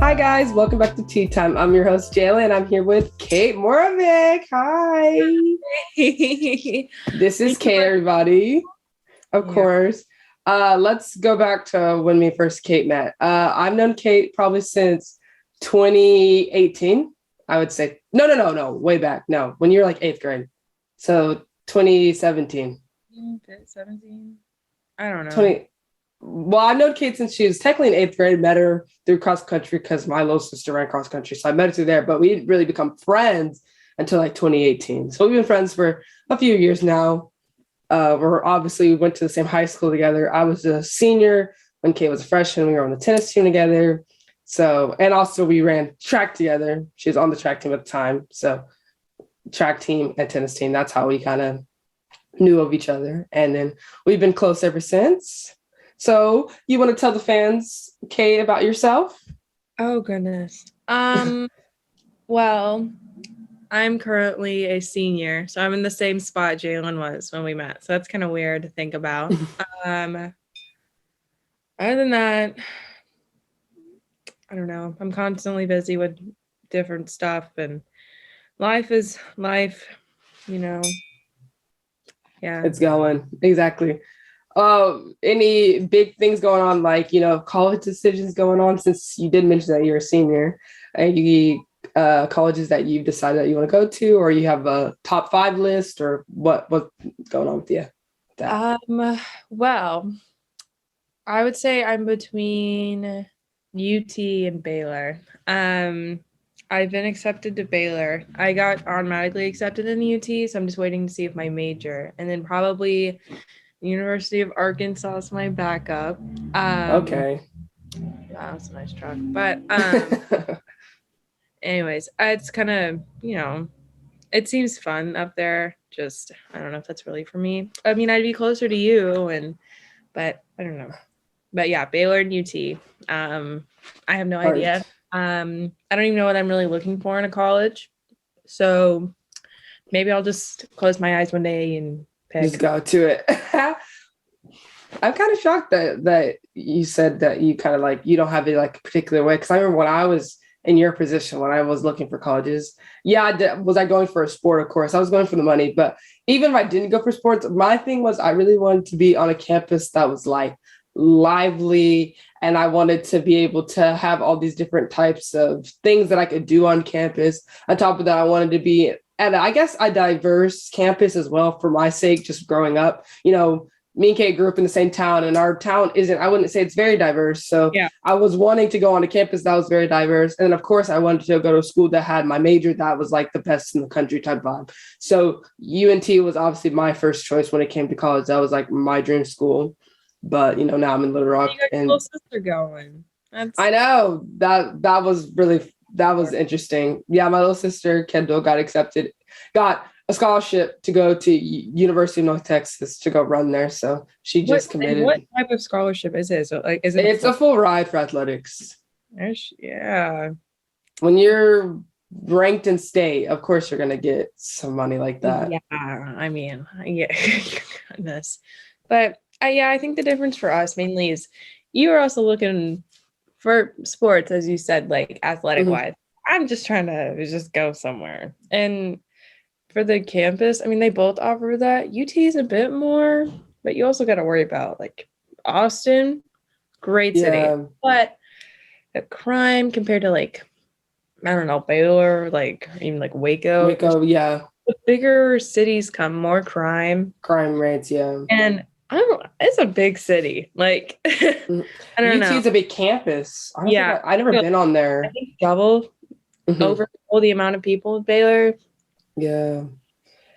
Hi guys, welcome back to Tea Time. I'm your host Jayla, and I'm here with Katemoravec. Hi. This is Kate, everybody. Of course. Let's go back to when we first Kate met. I've known Kate probably since 2018. I would say no, way back. No, when you were like 8th grade. So 2017. 17. I don't know. 20. Well, I've known Kate since she was technically in 8th grade. Met her through cross country because my little sister ran cross country. So I met her through there, but we didn't really become friends until like 2018. So we've been friends for a few years now. We went to the same high school together. I was a senior when Kate was a freshman. We were on the tennis team together. So, and also we ran track together. She was on the track team at the time. So track team and tennis team, that's how we kind of knew of each other. And then we've been close ever since. So you want to tell the fans, Kate, about yourself? Oh, goodness. Well, I'm currently a senior, so I'm in the same spot Jalen was when we met. So that's kind of weird to think about. Other than that, I don't know. I'm constantly busy with different stuff, and life is life, Yeah. It's going. Exactly. Any big things going on, like, college decisions going on, since you did mention that you're a senior? Any colleges that you've decided that you want to go to, or you have a top 5 list, or what's going on with you? Well, I would say I'm between UT and Baylor. I've been accepted to Baylor. I got automatically accepted in UT, so I'm just waiting to see if my major, and then probably University of Arkansas is my backup. Okay. Wow, that's a nice truck. But anyways, it's kind of, it seems fun up there. Just, I don't know if that's really for me. I mean, I'd be closer to you, but I don't know. But yeah, Baylor and UT. I have no idea. I don't even know what I'm really looking for in a college. So maybe I'll just close my eyes one day and pick. Just go to it. I'm kind of shocked that you said that you kind of like, you don't have it like a particular way. Because I remember when I was in your position, when I was looking for colleges, was I going for a sport? Of course, I was going for the money. But even if I didn't go for sports, my thing was I really wanted to be on a campus that was like lively, and I wanted to be able to have all these different types of things that I could do on campus. On top of that, I wanted to be, and I guess, a diverse campus as well for my sake, just growing up. Me and Kate grew up in the same town, and our town I wouldn't say it's very diverse. So yeah. I was wanting to go on a campus that was very diverse. And of course, I wanted to go to a school that had my major that was like the best in the country type vibe. So UNT was obviously my first choice when it came to college. That was like my dream school. But, now I'm in Little Rock. You got your little sister going. I know. That was interesting. Yeah, my little sister, Kendall, got a scholarship to go to University of North Texas to go run there. So she just committed. What type of scholarship is it? So like, it's a full ride for athletics. Yeah. When you're ranked in state, of course you're gonna get some money like that. Yeah, I mean, yeah, goodness. But I think the difference for us mainly is you are also looking for sports, as you said, like athletic wise. I'm just trying to just go somewhere. And for the campus, I mean, they both offer that. UT is a bit more, but you also got to worry about like Austin, great city, but the crime compared to like, I don't know, Baylor, like even like Waco. Waco, yeah. The bigger cities come, more crime rates, yeah. And it's a big city. Like, I don't know. UT is a big campus. I've never been on there. I think double over all the amount of people at Baylor. Yeah.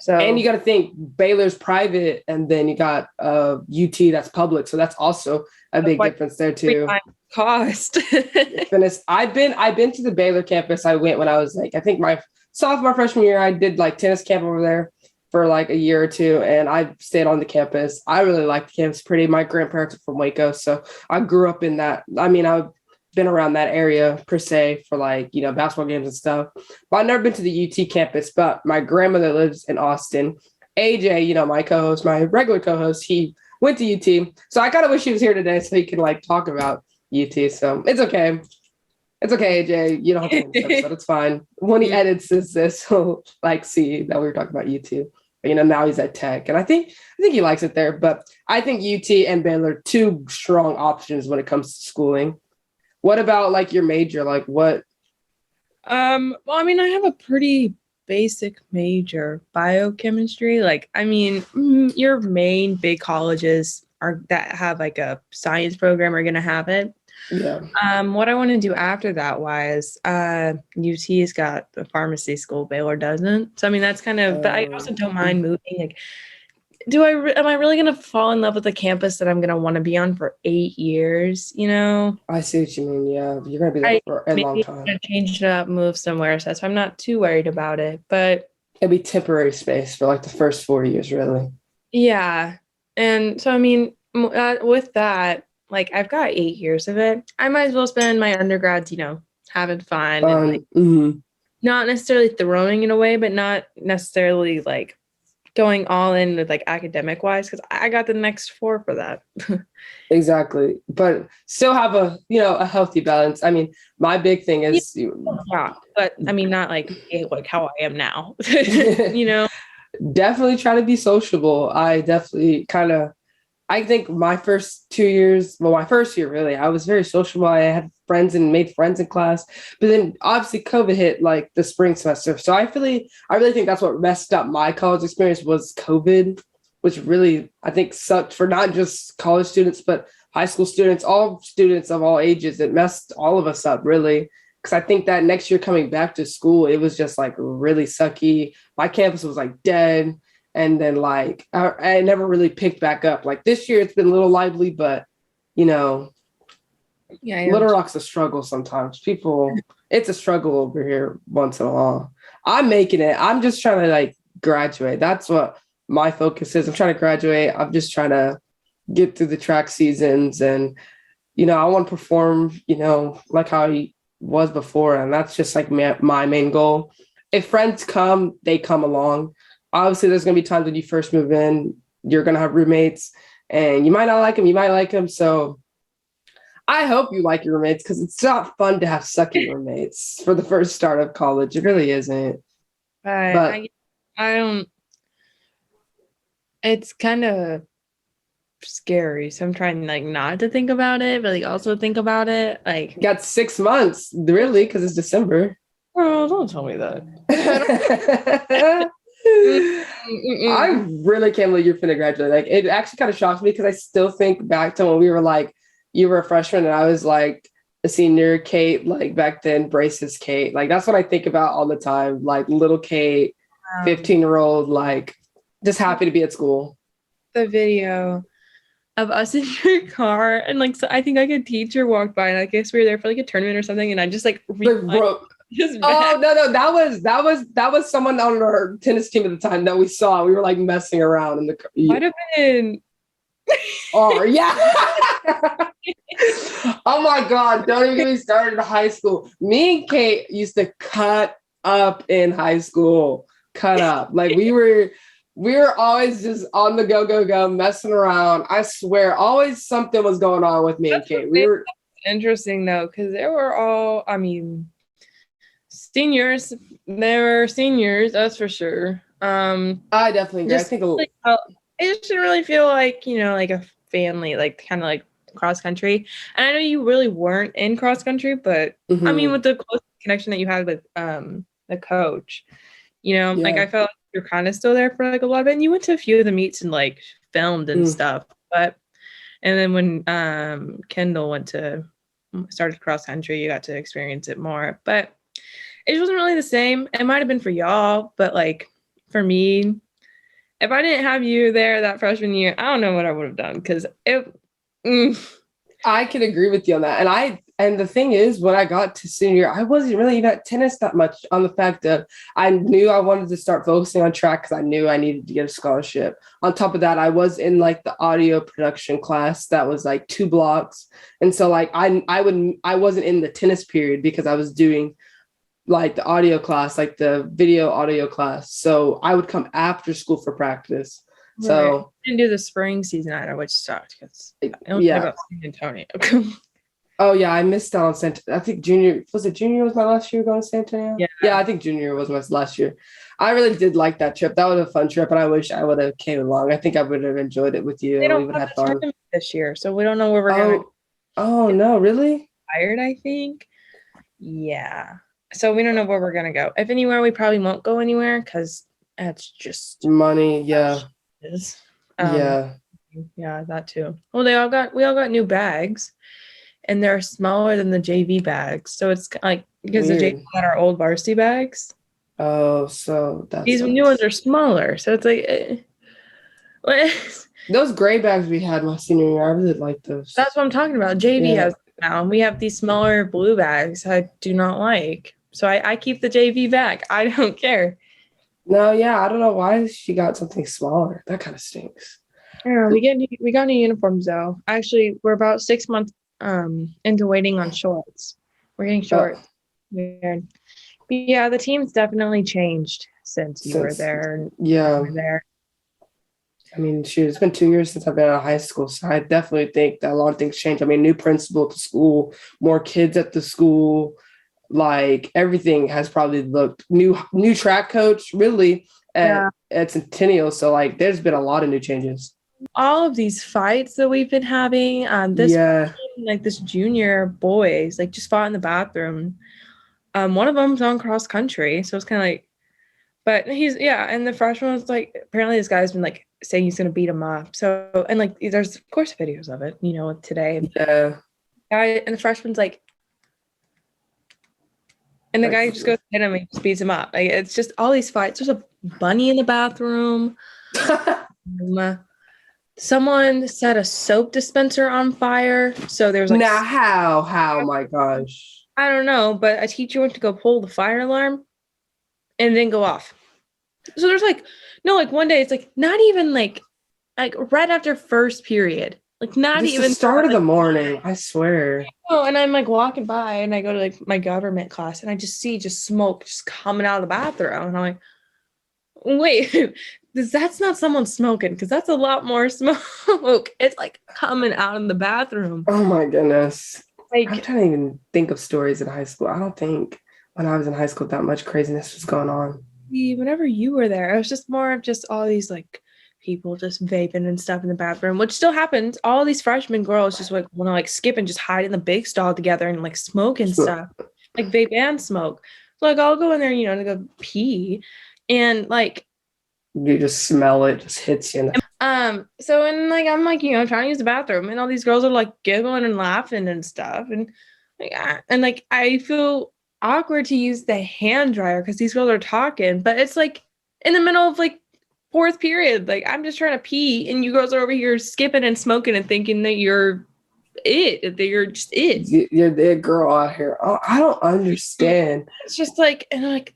So, and you got to think Baylor's private, and then you got UT that's public. So that's also a big difference there too. Cost. Goodness, I've been to the Baylor campus. I went when I was like, I think my sophomore, freshman year. I did like tennis camp over there for like a year or two, and I stayed on the campus. I really liked the campus. My grandparents are from Waco, so I grew up in that. I mean, I've been around that area per se for like, basketball games and stuff. But I've never been to the UT campus, but my grandmother lives in Austin. AJ, my co-host, my regular co-host, he went to UT. So I kind of wish he was here today so he could like talk about UT. So it's okay. It's okay, AJ. You don't have to edit this episode. It's fine. When he edits this, he'll like see that we were talking about you too. But, now he's at Tech, and I think he likes it there. But I think UT and Baylor are two strong options when it comes to schooling. What about like your major? Like what? Well, I mean, I have a pretty basic major, biochemistry. Like, I mean, your main big colleges are that have like a science program are gonna have it. Yeah. What I want to do after that was UT's got a pharmacy school, Baylor doesn't. So I mean that's kind of but I also don't mind moving. Like am I really gonna fall in love with the campus that I'm gonna want to be on for 8 years, I see what you mean. Yeah. You're gonna be there for a long time. Gonna change it up, move somewhere. So I'm not too worried about it. But it'll be temporary space for like the first 4 years, really. Yeah. And so I mean with that, like I've got 8 years of it. I might as well spend my undergrads, having fun and like not necessarily throwing it away, but not necessarily like going all in with like academic wise, because I got the next 4 for that. Exactly. But still have a healthy balance. I mean, my big thing is but I mean not like how I am now. Definitely try to be sociable. I think my first 2 years, well, my first year really, I was very sociable. I had friends and made friends in class. But then obviously COVID hit like the spring semester. So I really think that's what messed up my college experience was COVID, which really I think sucked for not just college students, but high school students, all students of all ages. It messed all of us up really. Because I think that next year coming back to school, it was just like really sucky. My campus was like dead. And then like I never really picked back up. Like this year it's been a little lively, but Little Rock's a struggle sometimes. It's a struggle over here once in a while. I'm making it. I'm just trying to like graduate. That's what my focus is. I'm trying to graduate. I'm just trying to get through the track seasons and I want to perform, like how I was before. And that's just like my main goal. If friends come, they come along. Obviously, there's going to be times when you first move in, you're going to have roommates and you might not like them. You might like them. So I hope you like your roommates because it's not fun to have sucky roommates for the first start of college. It really isn't. But I don't, it's kind of scary. So I'm trying like not to think about it, but like also think about it. Like you got 6 months really because it's December. Oh, don't tell me that. I really can't believe you're finna graduate. Like it actually kind of shocks me because I still think back to when we were like, you were a freshman and I was like a senior. Kate, like back then, braces Kate. Like that's what I think about all the time. Like little Kate, 15-year-old, like just happy to be at school. The video of us in your car and like so I think like a teacher walked by and I guess we were there for like a tournament or something and I just like oh no, that was someone on our tennis team at the time that we saw. We were like messing around in the might have been oh yeah. Oh my god, don't even get me started in high school. Me and Kate used to cut up in high school. Cut up. Like we were always just on the go, messing around. I swear, always something was going on with me and Kate. We were interesting though, because they were all, I mean, seniors. They were seniors, that's for sure. I definitely agree. I think it just didn't really feel like, like a family, like kind of like cross country. And I know you really weren't in cross country, but I mean, with the close connection that you had with the coach, like I felt like you're kind of still there for like a lot of it. And you went to a few of the meets and like filmed and stuff. And then when Kendall started cross country, you got to experience it more. But it wasn't really the same. It might have been for y'all, but like for me, if I didn't have you there that freshman year, I don't know what I would have done because I can agree with you on that. And the thing is, when I got to senior year, I wasn't really even at tennis that much on the fact that I knew I wanted to start focusing on track because I knew I needed to get a scholarship. On top of that, I was in like the audio production class that was like 2 blocks. And so like I wasn't in the tennis period because I was doing like the audio class, like the video audio class. So I would come after school for practice. Right. So I didn't do the spring season either, which sucked because I don't know about San Antonio. Oh yeah, I missed out on Santa. I think junior was my last year going to Santa Ana? Yeah. Yeah, I think junior was my last year. I really did like that trip. That was a fun trip, and I wish I would have came along. I think I would have enjoyed it with you, They and we don't would have have had the fun. tournament this year, so we don't know where we're gonna Oh, oh no, really? tired, I think. Yeah. So we don't know where we're gonna go. If anywhere, we probably won't go anywhere because that's just Money, yeah, is. Um, yeah. yeah, that too. Well, we all got new bags, and they're smaller than the JV bags. So it's like because the JV Weird. got our old varsity bags. Oh, so that These new ones sucks. are smaller, so it's like what? Those gray bags we had my senior year, I really liked those. That's what I'm talking about. JV Yeah. has now. We have these smaller blue bags I do not like. So I keep the JV bag. I don't care. No, yeah, I don't know why she got something smaller. That kind of stinks. Yeah, we got new uniforms though. Actually, we're about 6 months into waiting on shorts. We're getting Uh, shorts. Weird. But yeah, the team's definitely changed since you were since there and yeah, we were there. I mean, shoot, it's been 2 years since I've been out of high school, so I definitely think that a lot of things changed. I mean, new principal at the school, more kids at the school, like everything has probably looked new track coach really Yeah. at Centennial. So like there's been a lot of new changes. All of these fights that we've been having, this Yeah. like this junior boys like just fought in the bathroom. One of them's on cross country, so it's kind of like, but he's yeah, and the freshman was like, apparently this guy's been like saying he's gonna beat him up. So and like there's of course videos of it, today. Yeah. Guy and the freshman's like, and the Like guy just goes hit him and just beats him up. Like it's just all these fights. There's a bunny in the bathroom. Someone set a soap dispenser on fire. So there's like now how my gosh. I don't know, but a teacher went to go pull the fire alarm and it didn't go off. So there's like no, like one day it's like not even like right after first period. Like not This is even the start of the morning, I swear. oh, and I'm like walking by and I go to like my government class and I just see just smoke just coming out of the bathroom. And I'm like, wait, that's not someone smoking because that's a lot more smoke. It's like coming out in the bathroom. Oh my goodness. I'm Like trying to even think of stories in high school. I don't think when I was in high school that much craziness was going on. whenever you were there, it was just more of just all these like people just vaping and stuff in the bathroom, which still happens. All these freshman girls just like want to like skip and just hide in the big stall together and like smoke and stuff, like vape and smoke. So, like I'll go in there, to go pee, and like You just smell it, just hits you. so and like I'm like trying to use the bathroom, and all these girls are like giggling and laughing and stuff, and like I feel awkward to use the hand dryer because these girls are talking, but it's like in the middle of like fourth period, like I'm just trying to pee, and you girls are over here skipping and smoking and thinking that that you're just it. You're the girl out here. Oh, I don't understand. It's just like, and I'm like,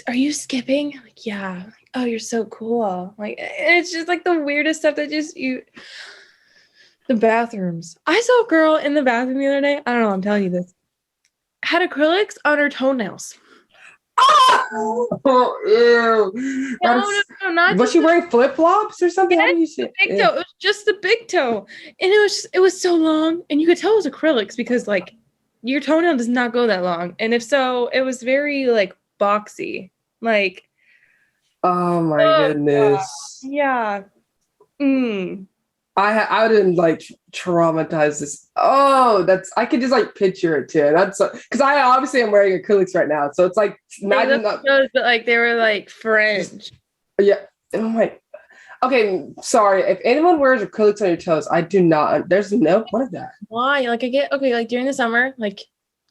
are you skipping? I'm like, yeah. Like, oh, you're so cool. Like, and it's just like the weirdest stuff that the bathrooms. I saw a girl in the bathroom the other day. I don't know. I'm telling you this. Had acrylics on her toenails. Oh, ew. Not Was she wearing flip flops or something? How do you say big toe. It was just the big toe, and it was so long, and you could tell it was acrylics because like your toenail does not go that long, and if so, it was very like boxy, like. Oh my goodness. Yeah. Mm. I didn't like traumatize this. Oh, I could just like picture it too. That's because I obviously am wearing acrylics right now, so it's like imagine that. But like they were like French. Yeah. Oh my. Okay, sorry. If anyone wears acrylics on your toes, I do not. There's no one of that. Why? Like I get okay. Like during the summer, like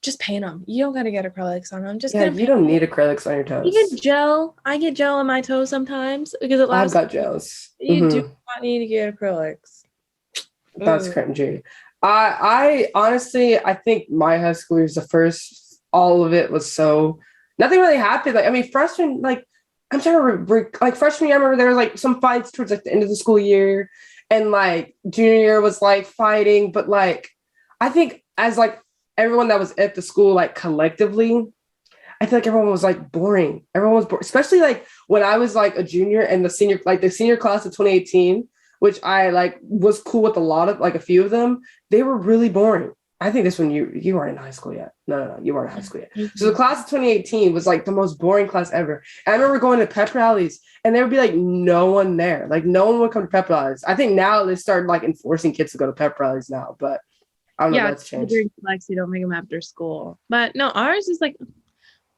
just paint them. You don't gotta get acrylics on them. Just Yeah, you don't need acrylics on your toes. Even gel. I get gel on my toes sometimes because it lasts. I've got gels. You do not need to get acrylics. That's cringy. I honestly, I think my high school years, the first, all of it was so nothing really happened. Like, I mean, freshman, like, I'm trying to like freshman year, I remember there was like some fights towards like the end of the school year, and like junior year was like fighting, but like I think as like everyone that was at the school, like collectively, I feel like everyone was like boring. Everyone was boring, especially like when I was like a junior and the senior class of 2018, which I like was cool with a few of them. They were really boring. I think this one you weren't in high school yet. No, you weren't in high school yet. So the Mhm. class of 2018 was like the most boring class ever. And I remember going to pep rallies and there would be like no one there. Like no one would come to pep rallies. I think now they started like enforcing kids to go to pep rallies now, but I don't know, Yeah, that's changed. during flex, you don't make them after school. But no, ours is like,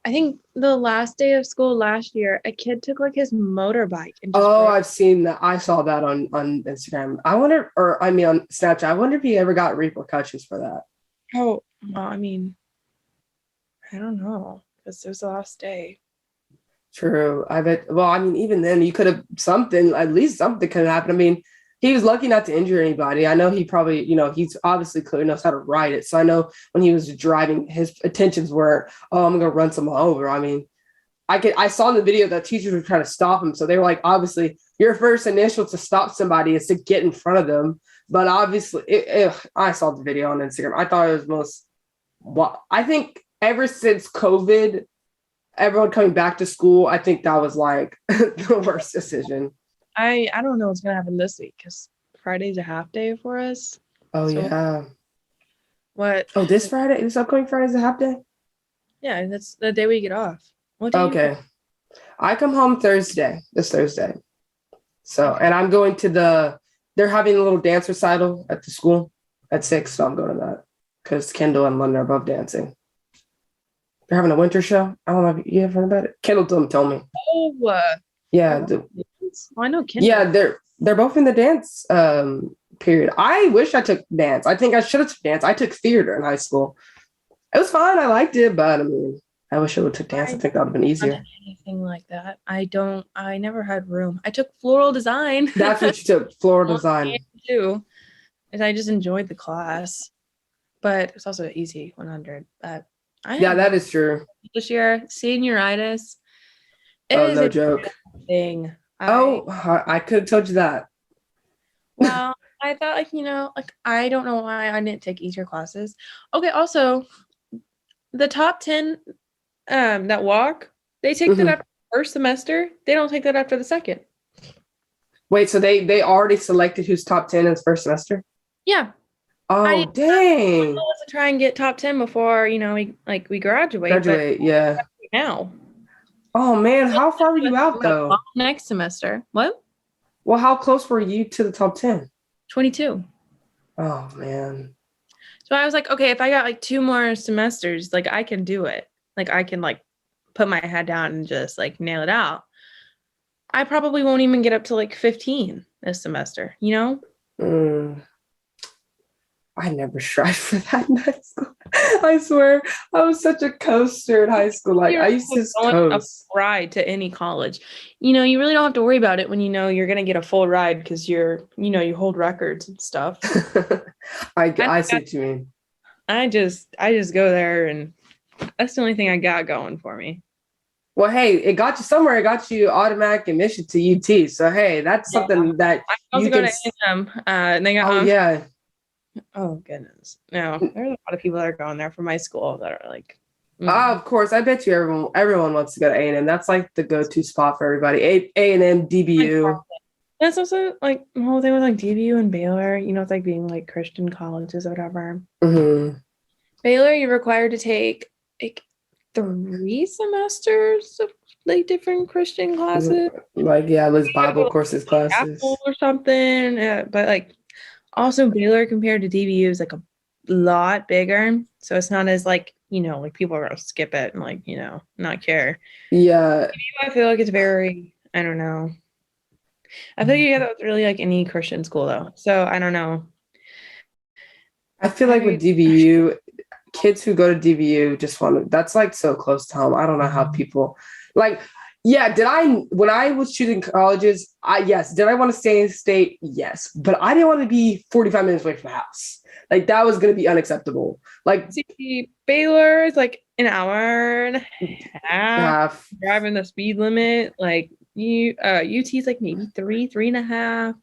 I think the last day of school last year, a kid took like his motorbike and just Oh, rode. I've seen that. I saw that on Instagram. I wonder, or I mean on Snapchat. I wonder if he ever got repercussions for that. Oh, well, I mean, I don't know because it was the last day. True. I bet. Well, I mean, even then, you could have something. At least something could happen. I mean, he was lucky not to injure anybody. I know he probably, he's obviously clearly knows how to ride it. So I know when he was driving, his intentions were, "Oh, I'm gonna run someone over." I mean, I saw in the video that teachers were trying to stop him. So they were like, obviously, your first initial to stop somebody is to get in front of them. But obviously, I saw the video on Instagram. I thought it was most. Well, I think ever since COVID, everyone coming back to school, I think that was like the worst decision. I don't know what's gonna happen this week because Friday's a half day for us. Oh So yeah. what? Oh, this upcoming Friday is a half day. Yeah, that's the day we get off. What day? Okay, I come home this Thursday. So, Okay. and I'm going to they're having a little dance recital at the school at 6, so I'm going to that because Kendall and London are both dancing. They're having a winter show. I don't know if you ever heard about it. Kendall didn't tell me. Oh, Yeah, I know Kendall. yeah, they're both in the dance period. I wish I took dance. I think I should have took dance. I took theater in high school. It was fun. I liked it, but I mean, I wish I would have took dance. I think that would have been Not easier. anything like that. I never had room. I took floral design. That's what you took, floral design. too. And I just enjoyed the class. But it's also easy 100. But I Yeah, had that is true. this year, senioritis. It Oh, is no a joke. thing. Oh, I could have told you that. Well, I thought like I don't know why I didn't take easier classes. Okay, also the top 10 that walk, they take that Mhm. after the first semester. They don't take that after the second. Wait, so they already selected who's top 10 in his first semester? Yeah. Oh, I dang. was to try and get top 10 before, we graduate, but Graduate, yeah. now. Oh, man, how far were you out, My though? next semester. What? Well, how close were you to the top 10? 22. Oh, man. So I was like, okay, if I got like 2 more semesters, like I can do it. Like I can like put my head down and just like nail it out. I probably won't even get up to like 15 this semester, you know? Mm, I never tried for that in high school. I swear, I was such a coaster in high school. Like, I used to just Going a coast. ride to any college. You really don't have to worry about it when you're gonna get a full ride because you hold records and stuff. I see what you mean. I just go there and that's the only thing I got going for me. Well, hey, it got you somewhere. It got you automatic admission to UT. So, hey, that's Yeah. something that I also you go can. to A&M, and they got Oh, yeah. oh goodness. No, there's a lot of people that are going there from my school that are like Of course, I bet you everyone wants to go to A&M. That's like the go-to spot for everybody. A&M, DBU. That's also like the whole thing with like DBU and Baylor, it's like being like Christian colleges or whatever. Mm-hmm. Baylor, you're required to take like 3 semesters of like different Christian classes. Like, yeah, Liz Bible courses classes. Apple or something. But like also Baylor compared to DBU is like a lot bigger. So it's not as like, like people are gonna skip it and like, not care. Yeah. I feel like it's very, I don't know. I feel like you get that with really like any Christian school though. So I don't know. I feel like with DBU, kids who go to DBU just want to, that's like so close to home. I don't know how people like, yeah, when I was choosing colleges, did I want to stay in state? Yes, but I didn't want to be 45 minutes away from the house. Like that was going to be unacceptable. Like see, Baylor is like an hour and a half driving the speed limit. Like UT is like maybe 3.5.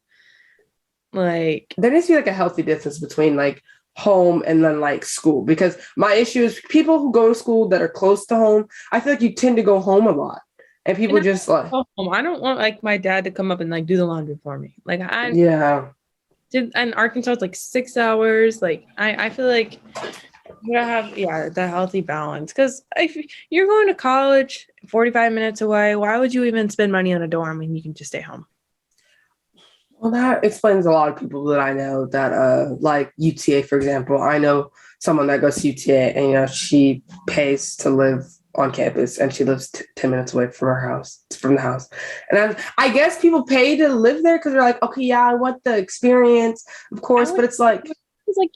Like there needs to be like a healthy distance between like home and then like school, because my issue is people who go to school that are close to home, I feel like you tend to go home a lot and people just like I don't want like my dad to come up and like do the laundry for me. Like yeah, and Arkansas is like 6 hours. Like I feel like you gotta have the healthy balance. Because if you're going to college 45 minutes away, why would you even spend money on a dorm when you can just stay home? Well, that explains a lot of people that I know that like UTA, for example. I know someone that goes to UTA and she pays to live on campus and she lives 10 minutes away from her house, from the house. And I guess people pay to live there because they're like, okay, yeah, I want the experience, of course, but it's like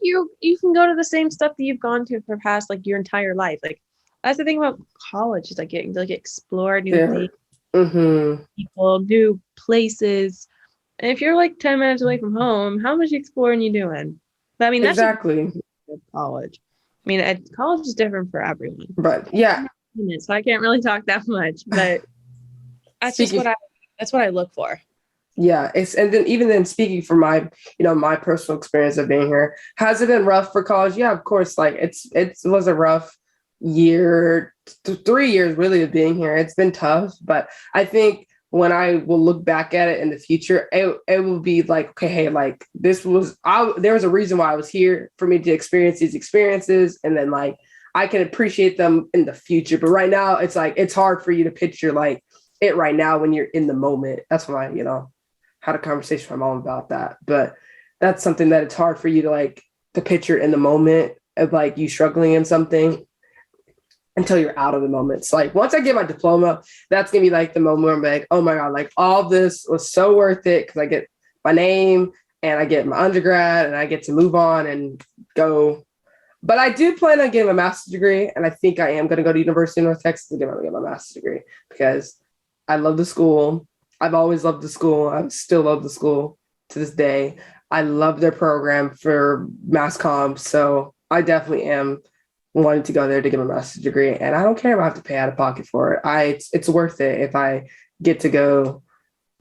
You can go to the same stuff that you've gone to for past like your entire life. Like that's the thing about college is like getting to like explore new things, mm-hmm. people, new places. And if you're like 10 minutes away from home, how much exploring you doing? But I mean, that's Exactly. college. I mean, college is different for everyone. But yeah. So I can't really talk that much, but that's just that's what I look for. Yeah, and then even then speaking from my, my personal experience of being here, has it been rough for college? Yeah, of course. Like it was a rough year, 3 years really of being here. It's been tough, but I think when I will look back at it in the future, it will be like, okay, hey, like there was a reason why I was here for me to experience these experiences, and then like I can appreciate them in the future. But right now, it's like it's hard for you to picture like it right now when you're in the moment. That's why had a conversation with my mom about that. But that's something that it's hard for you to picture in the moment of like you struggling in something until you're out of the moment. So like once I get my diploma, that's gonna be like the moment where I'm like, oh my God, like all this was so worth it because I get my name and I get my undergrad and I get to move on and go. But I do plan on getting a master's degree, and I think I am going to go to University of North Texas to get my master's degree because I love the school. I've always loved the school. I still love the school to this day. I love their program for mass comm. So I definitely am wanting to go there to get my master's degree. And I don't care if I have to pay out of pocket for it. It's worth it if I get to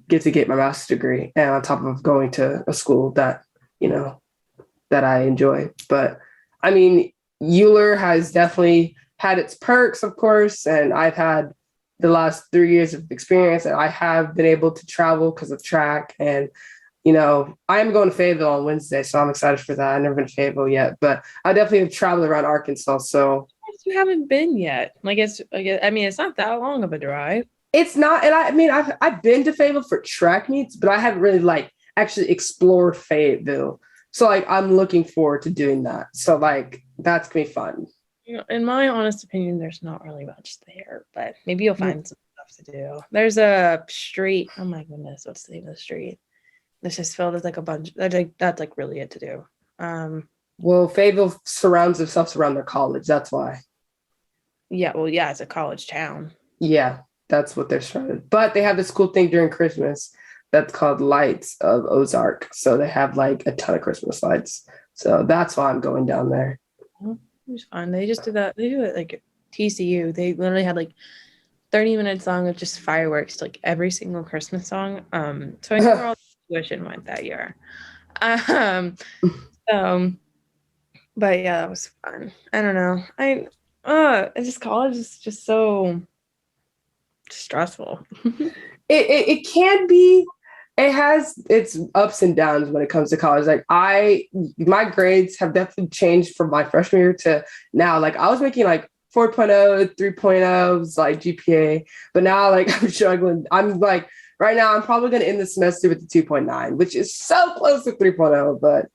get my master's degree and on top of going to a school that, that I enjoy. But I mean, Euler has definitely had its perks, of course, and I've had the last 3 years of experience, and I have been able to travel because of track. And I am going to Fayetteville on Wednesday, so I'm excited for that. I've never been to Fayetteville yet, but I definitely have traveled around Arkansas. So you haven't been yet. I mean, it's not that long of a drive. It's not, and I mean, I've been to Fayetteville for track meets, but I haven't really like actually explored Fayetteville. So like I'm looking forward to doing that. So like that's gonna be fun. In my honest opinion, there's not really much there, but maybe you'll find some stuff to do. There's a street. Oh my goodness, what's the name of the street? This is filled with like a bunch. That's like really it to do. Well, Fayetteville surrounds itself around their college. That's why. Yeah, well, yeah, it's a college town. Yeah, that's what they're surrounded. But they have this cool thing during Christmas that's called Lights of Ozark. So they have like a ton of Christmas lights. So that's why I'm going down there. It was fun. They just did that. They do it like TCU. They literally had like 30-minute song of just fireworks, like every single Christmas song. So I know where all the tuition went that year. But yeah, that was fun. I don't know. College is just so stressful. It can be. It has its ups and downs when it comes to college. Like my grades have definitely changed from my freshman year to now. Like I was making like 4.0, 3.0s like GPA, but now like I'm struggling. I'm like right now I'm probably going to end the semester with the 2.9, which is so close to 3.0. But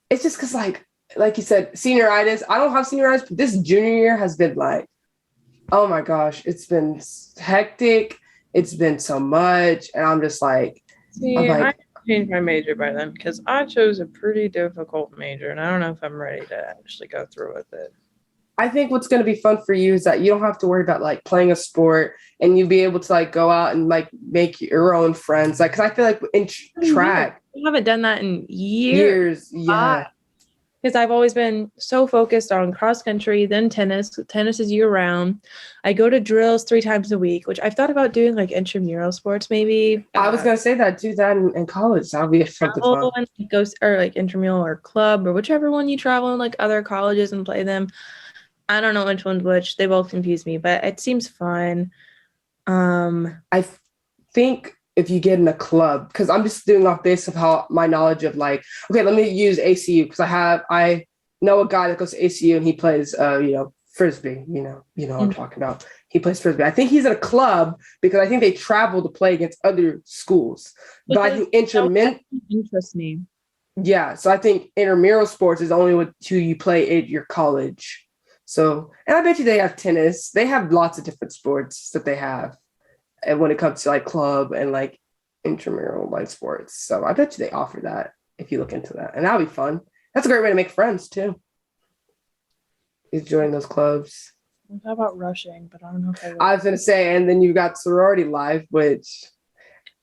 it's just because like you said, senioritis. I don't have senioritis, but this junior year has been like, oh my gosh, it's been hectic. It's been so much, and I'm just like. See, I changed my major by then because I chose a pretty difficult major, and I don't know if I'm ready to actually go through with it. I think what's going to be fun for you is that you don't have to worry about like playing a sport, and you'll be able to like go out and like make your own friends. Like, because I feel like in track, I haven't done that in years. Yeah. Because I've always been so focused on cross country, then tennis. Tennis is year round. I go to drills 3 times a week, which I've thought about doing like intramural sports maybe. I was gonna say that. Do that in college. That'll be something fun. And go or like intramural or club or whichever one you travel in like other colleges and play them. I don't know which one's which. They both confuse me, but it seems fun. I think if you get in a club, because I'm just doing off base of how my knowledge of like, okay, let me use ACU because I know a guy that goes to ACU and he plays frisbee. What I'm Mm. talking about. He plays frisbee. I think he's in a club because I think they travel to play against other schools. But I think That interests me. yeah, so I think intramural sports is only with who you play at your college. So, and I bet you they have tennis. They have lots of different sports that they have. And when it comes to like club and like intramural like sports. So I bet you they offer that if you look into that. And that'll be fun. That's a great way to make friends too. Is join those clubs. I thought about rushing, but I don't know if I would. I was gonna say, and then you've got sorority life, which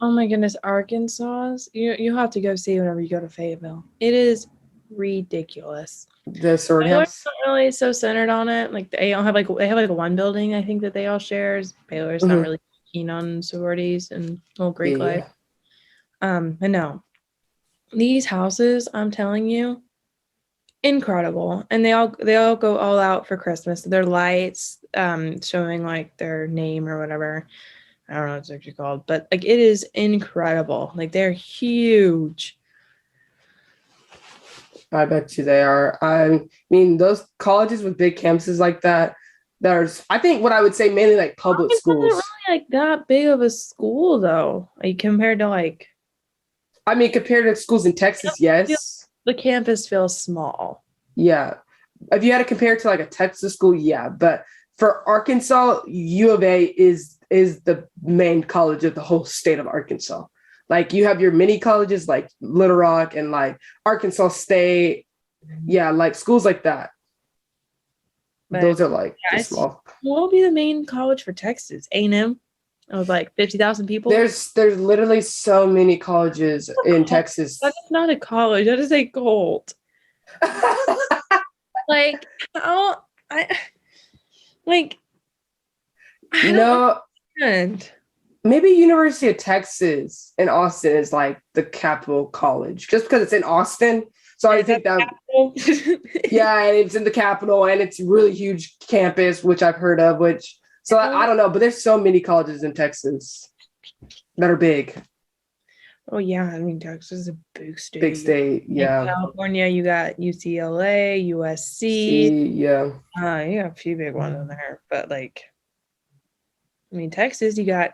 Oh my goodness, Arkansas. You have to go see whenever you go to Fayetteville. It is ridiculous. the sorority Baylor's house. not really so centered on it. Like they don't have they have like one building I think that they all share. Baylor's not Mm-hmm. really keen on sororities and whole Greek life. Yeah. But no, these houses, I'm telling you, incredible, and they all go all out for Christmas. Their lights, showing like their name or whatever. I don't know what it's actually called, but like it is incredible. Like they're huge. I bet you they are. I mean, those colleges with big campuses like that, there's, I think what I would say mainly like public It's not really schools. like that big of a school though, like compared to like I mean, compared to schools in Texas, yes. the campus feels small. Yeah. If you had to compare it to like a Texas school, yeah. But for Arkansas, U of A is the main college of the whole state of Arkansas. Like you have your mini colleges like Little Rock and like Arkansas State. Yeah, like schools like that. But Those are like yeah, the small. what will be the main college for Texas? A&M of like 50,000 people. There's literally so many colleges in Texas. That is not a college. That is a cult. Like how I like I don't No, understand. maybe University of Texas in Austin is like the capital college, just because it's in Austin. So I Is think that that yeah, and it's in the capital and it's a really huge campus, which I've heard of. Which so I don't know, but there's so many colleges in Texas that are big, Oh yeah, I mean Texas is a big state. big state. In Yeah, California, you got UCLA, USC. see, yeah, You got a few big ones in there, but like, I mean, Texas, you got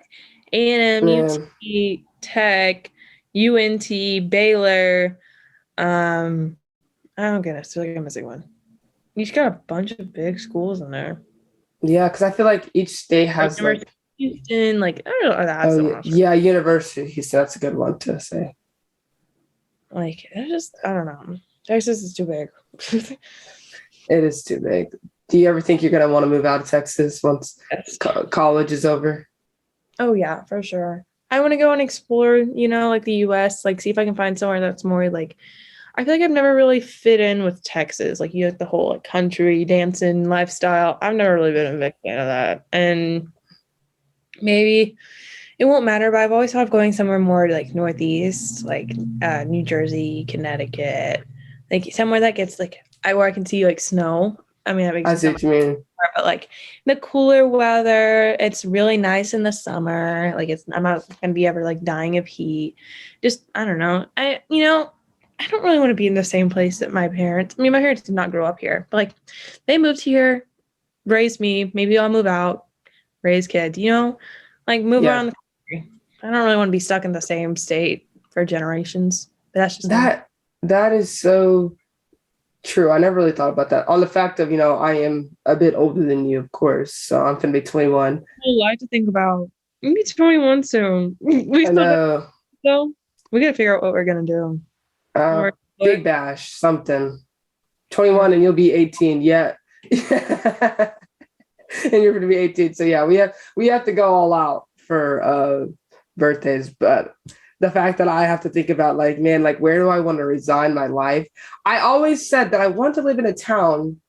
A&M, yeah, UT, Tech, UNT, Baylor. I don't get it. I feel like I'm missing one. You just got a bunch of big schools in there. yeah. Because I feel like each state Like has University like of Houston, like I don't know. That's oh the yeah, one. yeah, university. So that's a good one to say. Like it's just I don't know. Texas is too big. It is too big. Do you ever think you're gonna want to move out of Texas once Yes. college is over? Oh yeah, for sure. I want to go and explore, like the US, like see if I can find somewhere that's more like I feel like I've never really fit in with Texas. Like you have the whole like country dancing lifestyle. I've never really been a big fan of that. And maybe it won't matter, but I've always thought of going somewhere more like northeast, like New Jersey, Connecticut, like somewhere that gets like where I can see like snow. I mean, that makes I it see sound what you mean. but like the cooler weather, it's really nice in the summer. Like I'm not gonna be ever like dying of heat. Just I don't know. I don't really want to be in the same place that my parents. I mean, my parents did not grow up here, but like they moved here, raised me. Maybe I'll move out, raise kids. Like move Yeah, around the country. I don't really want to be stuck in the same state for generations. But that's just me. that is so true. I never really thought about that. On the fact of, I am a bit older than you, of course. So I'm gonna be 21. A lot to think about. Maybe 21 soon. We I still got know. so we gotta figure out what we're gonna do. Uh, Or Big Bash, something. 21 and you'll be 18. Yeah. And you're gonna be 18. So yeah, we have to go all out for birthdays. But the fact that I have to think about like, man, like where do I want to resign my life? I always said that I want to live in a town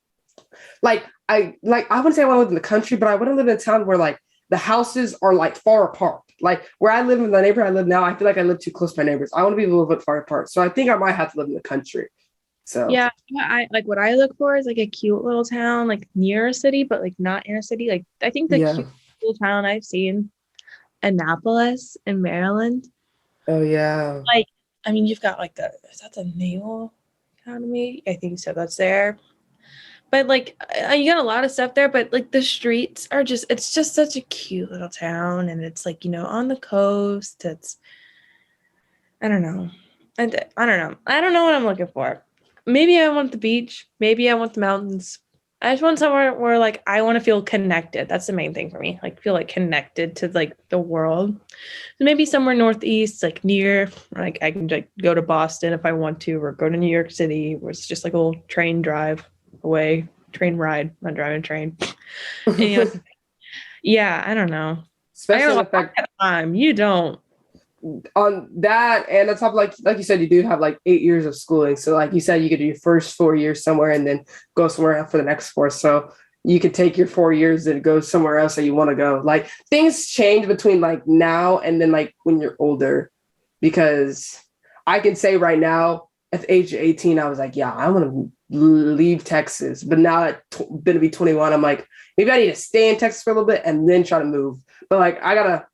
like I wouldn't say I want to live in the country, but I want to live in a town where like the houses are like far apart. Like where I live in the neighborhood I live now, I feel like I live too close to my neighbors. I want to be a little bit far apart. So I think I might have to live in the country. So yeah, I like what I look for is like a cute little town, like near a city, but like not in a city. Like I think the yeah. cute little town I've seen Annapolis in Maryland. Oh yeah. Like, I mean, you've got like is that the Naval Academy? I think so. That's there. But like, you got a lot of stuff there, but like the streets are it's just such a cute little town. And it's like, on the coast. I don't know. I don't know. I don't know what I'm looking for. Maybe I want the beach. Maybe I want the mountains. I just want somewhere where like I want to feel connected. That's the main thing for me. Like feel like connected to like the world. So maybe somewhere northeast, like near, like I can like go to Boston if I want to, or go to New York City, where it's just like a little train drive away, train ride. I'm not driving a train. And, yeah, I don't know. I got Especially a the lot fact of time. You don't. on that, and on top of like you said, you do have like 8 years of schooling. So like you said, you could do your first 4 years somewhere and then go somewhere else for the next four. So you could take your 4 years and go somewhere else that you want to go. Like things change between like now and then like when you're older, because I can say right now at the age of 18, I was like, yeah, I want to leave Texas. But now at going to be 21, I'm like, maybe I need to stay in Texas for a little bit and then try to move. But like I gotta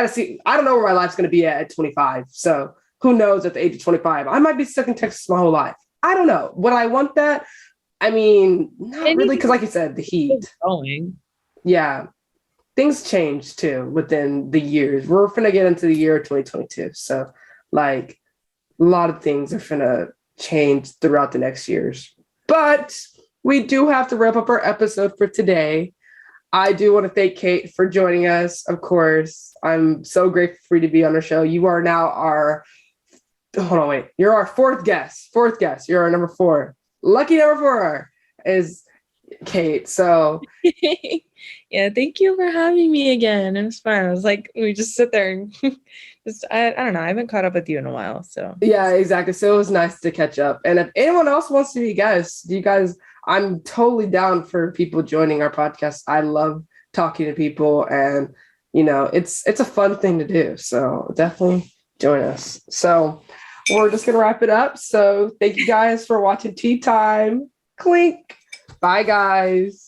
see. I don't know where my life's going to be at 25. So who knows at the age of 25? I might be stuck in Texas my whole life. I don't know. Would I want that? I mean, not really, because like you said, the heat. Going. Yeah. Things change too within the years. We're finna get into the year 2022. So like a lot of things are finna change throughout the next years. But we do have to wrap up our episode for today. I do want to thank Kate for joining us. Of course, I'm so grateful for you to be on our show. You are now you're our fourth guest. You're our number 4. Lucky number 4 is Kate. So yeah, thank you for having me again. It was fun. I was like, we just sit there and I don't know. I haven't caught up with you in a while. So yeah, exactly. So it was nice to catch up. And if anyone else wants to be guests, I'm totally down for people joining our podcast. I love talking to people, and it's a fun thing to do. So definitely join us. So we're just gonna wrap it up. So thank you guys for watching Tea Time. Clink. Bye guys.